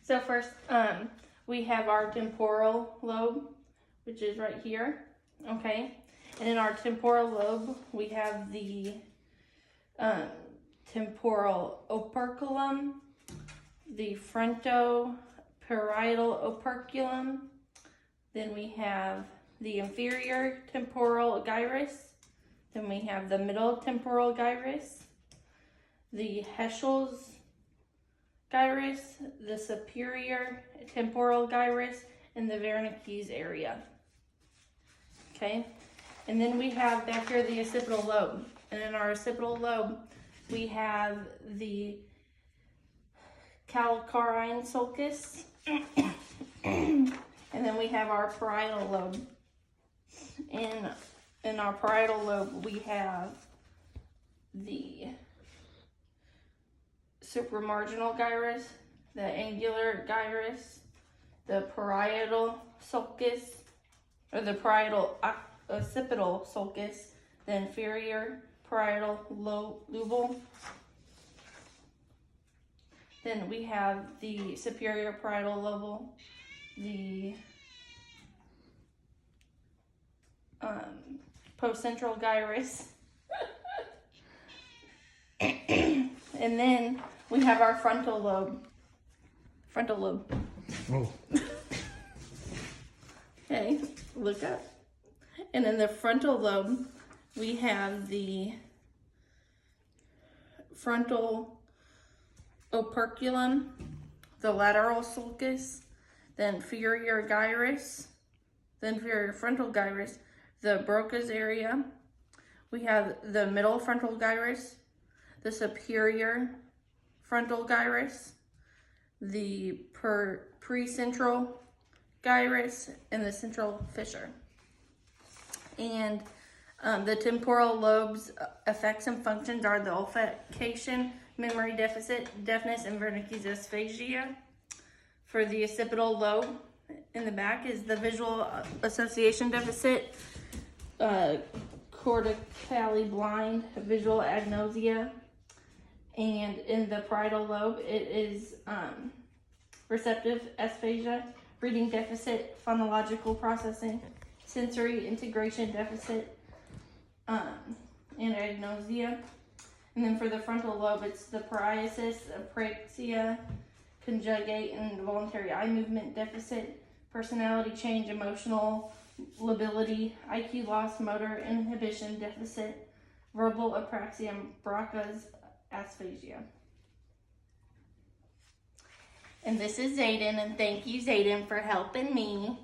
So first, we have our temporal lobe, which is right here, okay? And in our temporal lobe, we have the temporal operculum, the frontoparietal operculum. Then we have the inferior temporal gyrus. Then we have the middle temporal gyrus, the Heschel's gyrus, the superior temporal gyrus, and the Wernicke's area. Okay, and then we have back here the occipital lobe. And in our occipital lobe, we have the calcarine sulcus, and then we have our parietal lobe. In our parietal lobe, we have the supramarginal gyrus, the angular gyrus, the parietal sulcus, or the parietal occipital sulcus, the inferior parietal lobule. Then we have the superior parietal lobule, the postcentral gyrus, and then we have our frontal lobe. Oh. Okay, look up. And in the frontal lobe, we have the frontal operculum, the lateral sulcus, the inferior gyrus, the inferior frontal gyrus, the Broca's area. We have the middle frontal gyrus, the superior frontal gyrus, the precentral gyrus, and the central fissure. And the temporal lobe's effects and functions are the olfaction, memory deficit, deafness, and Wernicke's aphasia. For the occipital lobe in the back is the visual association deficit, cortically blind, visual agnosia. And in the parietal lobe, it is receptive aphasia, reading deficit, phonological processing, sensory integration deficit, and agnosia. And then for the frontal lobe, it's the paralysis, apraxia, conjugate, and voluntary eye movement deficit, personality change, emotional lability, IQ loss, motor inhibition deficit, verbal apraxia, and Broca's aphasia. And this is Zayden, and thank you, Zayden, for helping me.